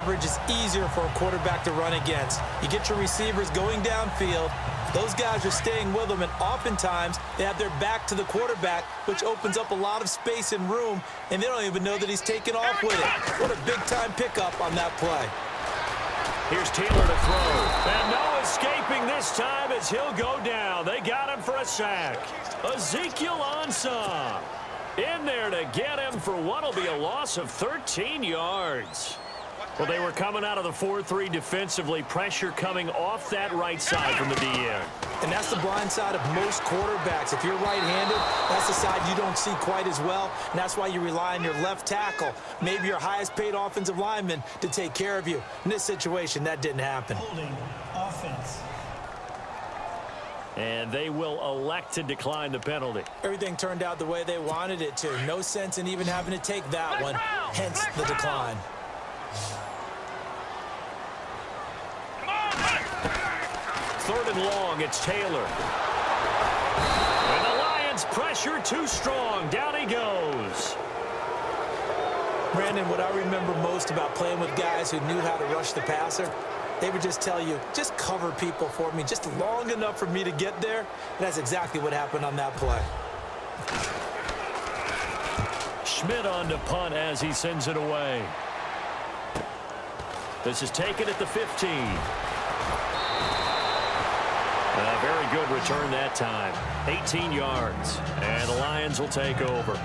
coverage is easier for a quarterback to run against. You get your receivers going downfield. Those guys are staying with them, and oftentimes they have their back to the quarterback, which opens up a lot of space and room, and they don't even know that he's taking off with it. What a big-time pickup on that play. Here's Taylor to throw. And no escaping this time as he'll go down. They got him for a sack. Ezekiel Ansah in there to get him for what will be a loss of 13 yards. Well, they were coming out of the 4-3 defensively. Pressure coming off that right side from the DN. And that's the blind side of most quarterbacks. If you're right-handed, that's the side you don't see quite as well. And that's why you rely on your left tackle, maybe your highest-paid offensive lineman, to take care of you. In this situation, that didn't happen. Holding offense. And they will elect to decline the penalty. Everything turned out the way they wanted it to. No sense in even having to take that one, hence the decline. Third and long, it's Taylor. And the Lions pressure too strong. Down he goes. Brandon, what I remember most about playing with guys who knew how to rush the passer, they would just tell you, just cover people for me, just long enough for me to get there. And that's exactly what happened on that play. Schmidt on to punt as he sends it away. This is taken at the 15. A very good return that time. 18 yards. And the Lions will take over.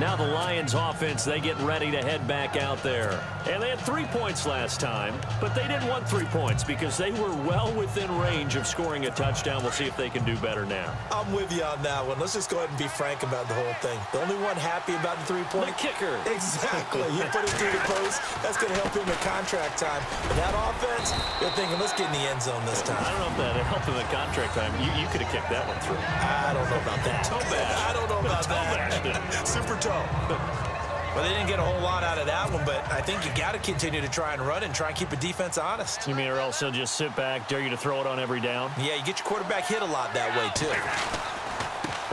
Now the Lions offense, they get ready to head back out there. And they had 3 points last time, but they didn't want 3 points because they were well within range of scoring a touchdown. We'll see if they can do better now. I'm with you on that one. Let's just go ahead and be frank about the whole thing. The only one happy about the 3-point. The kicker. Exactly. You put it through the post. That's going to help him in contract time. But that offense, they're thinking, let's get in the end zone this time. I don't know if that helped him in contract time. You could have kicked that one through. I don't know about that. Toe bash. I don't know about that. Super toe. Well, they didn't get a whole lot out of that one, but I think you got to continue to try and run and try and keep a defense honest. You mean or else he'll just sit back, dare you to throw it on every down? Yeah, you get your quarterback hit a lot that way, too.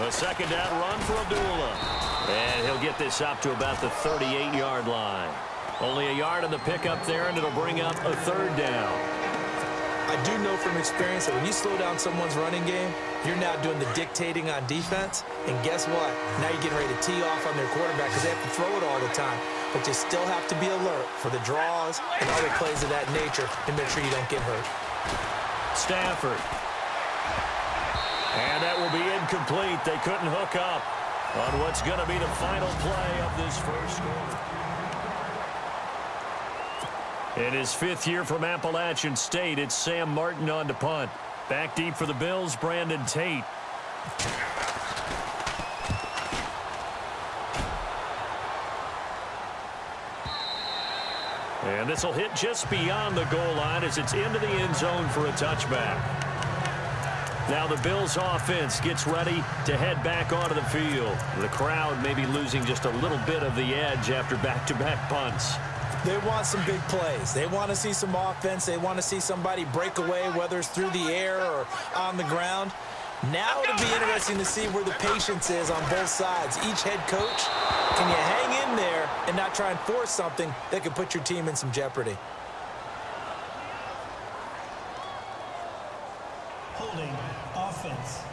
A second down run for Abdullah. And he'll get this up to about the 38-yard line. Only a yard on the pickup there, and it'll bring up a third down. I do know from experience that when you slow down someone's running game, you're now doing the dictating on defense. And guess what? Now you're getting ready to tee off on their quarterback because they have to throw it all the time. But you still have to be alert for the draws and other plays of that nature and make sure you don't get hurt. Stafford. And that will be incomplete. They couldn't hook up on what's going to be the final play of this first quarter. In his 5th year from Appalachian State, it's Sam Martin on to punt. Back deep for the Bills, Brandon Tate. And this will hit just beyond the goal line as it's into the end zone for a touchback. Now the Bills offense gets ready to head back onto the field. The crowd may be losing just a little bit of the edge after back-to-back punts. They want some big plays. They want to see some offense. They want to see somebody break away, whether it's through the air or on the ground. Now it'll be interesting to see where the patience is on both sides. Each head coach, can you hang in there and not try and force something that could put your team in some jeopardy? Holding offense.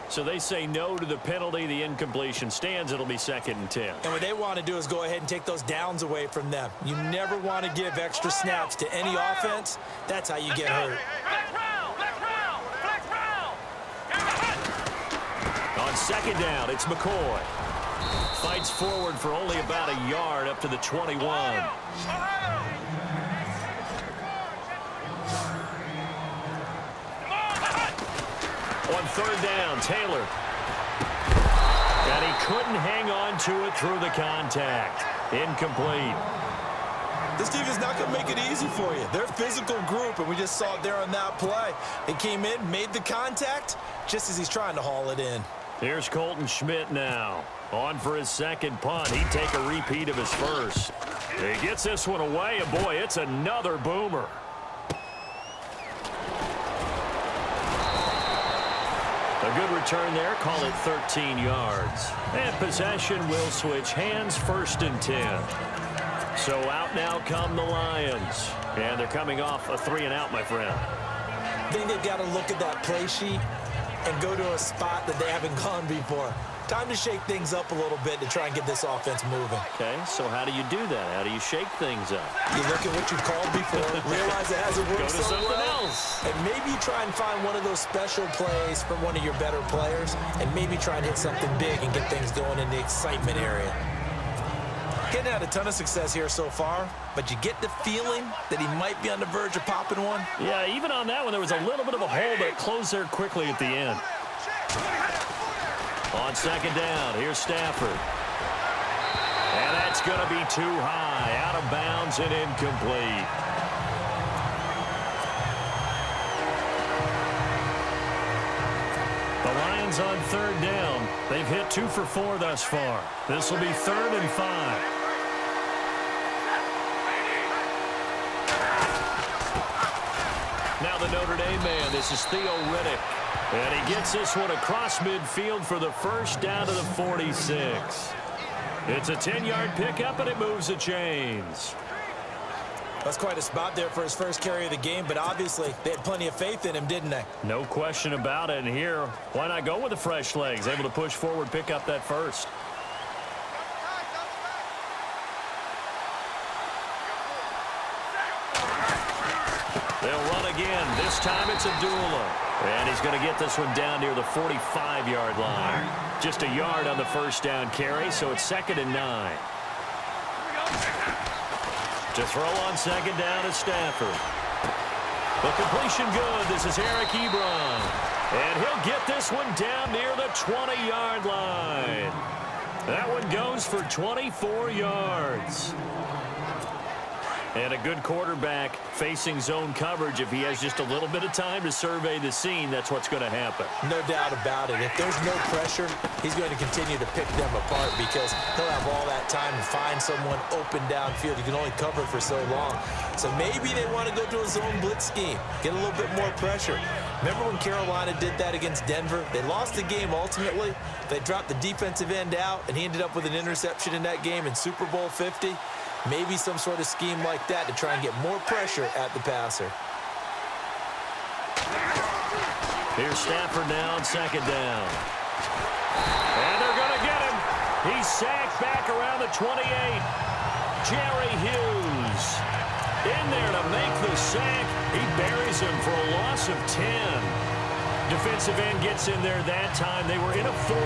So they say no to the penalty. The incompletion stands. It'll be 2nd and 10. And what they want to do is go ahead and take those downs away from them. You never want to give extra snaps to any offense. That's how you get hurt. On 2nd down, it's McCoy. Fights forward for only about a yard up to the 21. On 3rd down, Taylor. And he couldn't hang on to it through the contact. Incomplete. This team is not going to make it easy for you. They're a physical group, and we just saw it there on that play. They came in, made the contact, just as he's trying to haul it in. Here's Colton Schmidt now. On for his 2nd punt. He'd take a repeat of his first. He gets this one away, and boy, it's another boomer. A good return there. Call it 13 yards. And possession will switch hands, 1st and 10. So out now come the Lions. And they're coming off a 3-and-out, my friend. I think they've got to look at that play sheet and go to a spot that they haven't gone before. Time to shake things up a little bit to try and get this offense moving. Okay, so how do you do that? How do you shake things up? You look at what you've called before, realize it hasn't worked Go to so something well, else. and maybe you try and find one of those special plays from one of your better players, and maybe try and hit something big and get things going in the excitement area. Getting had a ton of success here so far, but you get the feeling that he might be on the verge of popping one. Yeah, even on that one, there was a little bit of a hole that closed there quickly at the end. On 2nd down, here's Stafford. And that's going to be too high, out of bounds and incomplete. The Lions on 3rd down. They've hit 2 for 4 thus far. This will be 3rd and 5. Now the Notre Dame man, this is Theo Riddick. And he gets this one across midfield for the 1st down to the 46. It's a 10-yard pickup, and it moves the chains. That's quite a spot there for his first carry of the game, but obviously they had plenty of faith in him, didn't they? No question about it. And here, why not go with the fresh legs? Able to push forward, pick up that 1st. They'll run again. This time it's Abdullah. And he's going to get this one down near the 45-yard line. Just a yard on the 1st down carry, so it's 2nd and 9. To throw on 2nd down is Stafford. The completion good. This is Eric Ebron. And he'll get this one down near the 20-yard line. That one goes for 24 yards. And a good quarterback facing zone coverage. If he has just a little bit of time to survey the scene, that's what's going to happen. No doubt about it. If there's no pressure, he's going to continue to pick them apart because he'll have all that time to find someone open downfield. You can only cover for so long. So maybe they want to go to a zone blitz scheme, get a little bit more pressure. Remember when Carolina did that against Denver? They lost the game ultimately. They dropped the defensive end out, and he ended up with an interception in that game in Super Bowl 50. Maybe some sort of scheme like that to try and get more pressure at the passer. Here's Stafford now on 2nd down. And they're going to get him. He's sacked back around the 28. Jerry Hughes in there to make the sack. He buries him for a loss of 10. Defensive end gets in there that time. They were in a 4-3.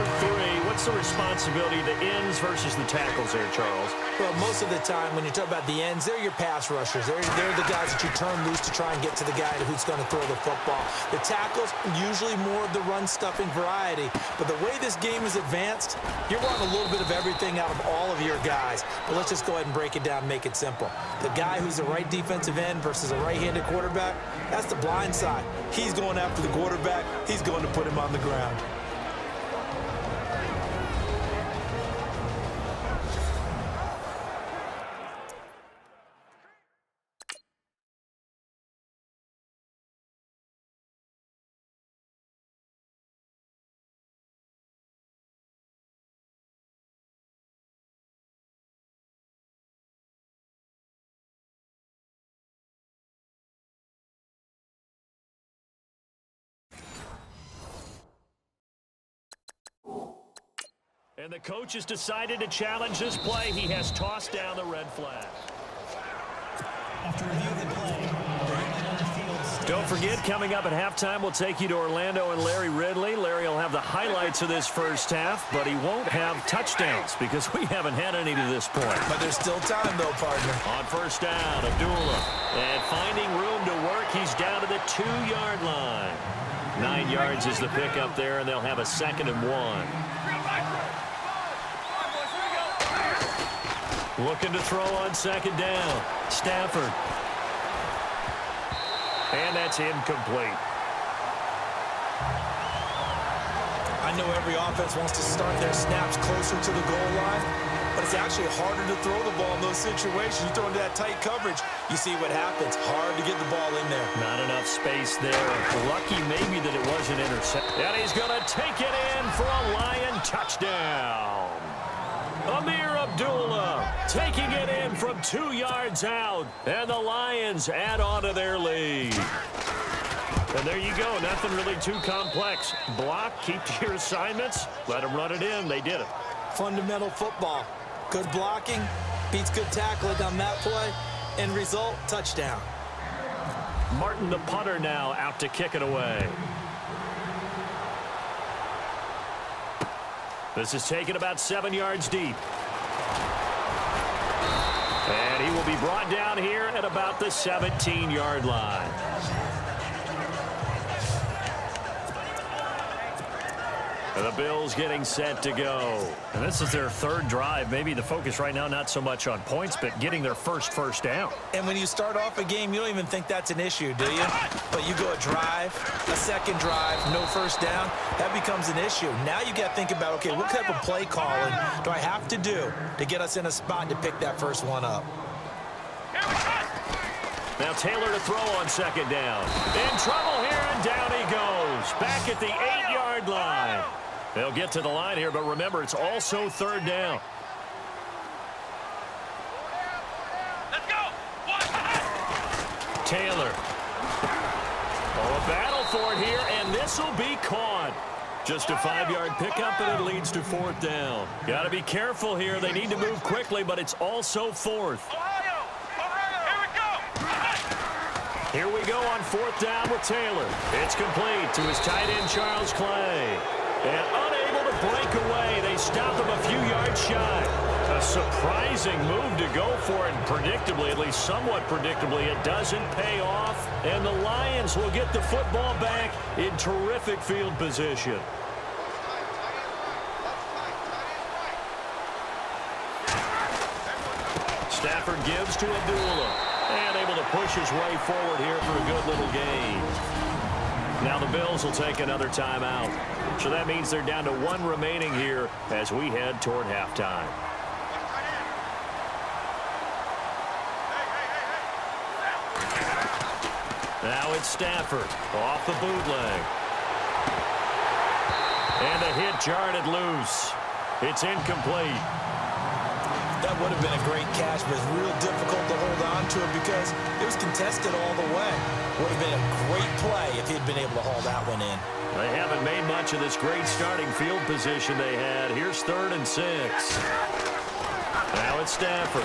What's the responsibility of the ends versus the tackles there, Charles? Well, most of the time when you talk about the ends, they're your pass rushers. They're the guys that you turn loose to try and get to the guy who's going to throw the football. The tackles, usually more of the run-stuffing variety. But the way this game is advanced, you're wanting a little bit of everything out of all of your guys. But let's just go ahead and break it down and make it simple. The guy who's the right defensive end versus a right-handed quarterback, that's the blind side. He's going after the quarterback. He's going to put him on the ground. And the coach has decided to challenge this play. He has tossed down the red flag. After reviewing the play, the unit on the field stands. Don't forget, coming up at halftime, we'll take you to Orlando and Larry Ridley. Larry will have the highlights of this first half, but he won't have touchdowns because we haven't had any to this point. But there's still time, though, partner. On 1st down, Abdullah. And finding room to work, he's down to the 2-yard line. 9 yards is the pickup there, and they'll have a 2nd and 1. Looking to throw on 2nd down. Stafford. And that's incomplete. I know every offense wants to start their snaps closer to the goal line, but it's actually harder to throw the ball in those situations. You throw into that tight coverage, you see what happens. Hard to get the ball in there. Not enough space there. Lucky maybe that it wasn't intercepted. And he's going to take it in for a Lion touchdown. Amir Abdullah taking it in from 2 yards out. And the Lions add on to their lead. And there you go. Nothing really too complex. Block, keep to your assignments, let them run it in. They did it. Fundamental football. Good blocking, beats good tackling on that play. End result, touchdown. Martin, the punter, now out to kick it away. This is taken about 7 yards deep. And he will be brought down here at about the 17-yard line. And the Bills getting set to go. And this is their third drive. Maybe the focus right now not so much on points, but getting their first down. And when you start off a game, you don't even think that's an issue, do you? But you go a drive, a second drive, no first down, that becomes an issue. Now you got to think about, okay, what type of play calling do I have to do to get us in a spot to pick that first one up? Now Taylor to throw on second down. In trouble here, and down he goes. Back at the 8-yard line. They'll get to the line here, but remember, it's also third down. Let's go. Taylor. Oh, a battle for it here, and this will be caught. Just a 5-yard pickup, and it leads to fourth down. Got to be careful here. They need to move quickly, but it's also fourth. Here we go on fourth down with Taylor. It's complete to his tight end, Charles Clay. And unable to break away. They stop him a few yards shy. A surprising move to go for it. Predictably, at least somewhat predictably, it doesn't pay off. And the Lions will get the football back in terrific field position. Stafford gives to Abdullah. And able to push his way forward here for a good little gain. Now the Bills will take another timeout. So that means they're down to one remaining here as we head toward halftime. Now it's Stafford off the bootleg. And a hit jarred it loose. It's incomplete. That would have been a great catch, but it's real difficult to hold on to it because it was contested all the way. Would have been a great play if he'd been able to haul that one in. They haven't made much of this great starting field position they had. Here's 3rd and 6. Now it's Stafford.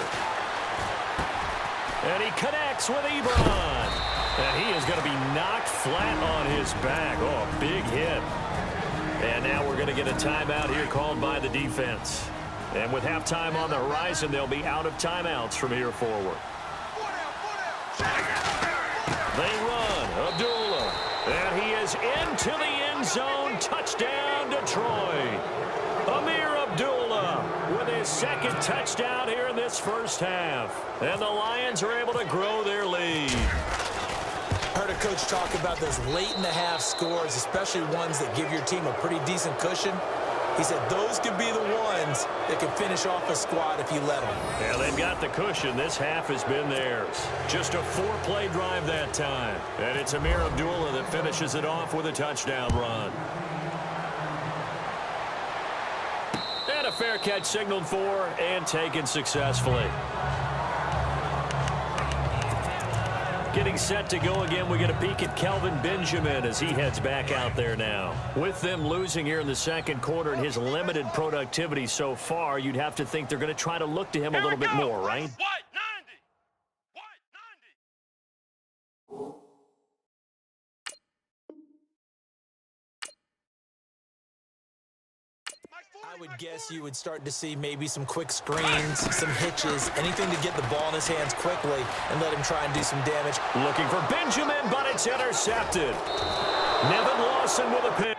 And he connects with Ebron. And he is going to be knocked flat on his back. Oh, a big hit. And now we're going to get a timeout here called by the defense. And with halftime on the horizon, they'll be out of timeouts from here forward. They run. Abdullah. And he is into the end zone. Touchdown, Detroit. Amir Abdullah with his second touchdown here in this first half. And the Lions are able to grow their lead. Heard a coach talk about those late-in-the-half scores, especially ones that give your team a pretty decent cushion. He said those could be the ones that can finish off a squad if you let them. Yeah, they've got the cushion. This half has been theirs. Just a 4-play drive that time. And it's Amir Abdullah that finishes it off with a touchdown run. And a fair catch signaled for and taken successfully. Getting set to go again, we get a peek at Kelvin Benjamin as he heads back out there now. With them losing here in the second quarter and his limited productivity so far, you'd have to think they're going to try to look to him a little bit more, right? I would guess you would start to see maybe some quick screens, some hitches, anything to get the ball in his hands quickly and let him try and do some damage. Looking for Benjamin, but it's intercepted. Nevin Lawson with a pick.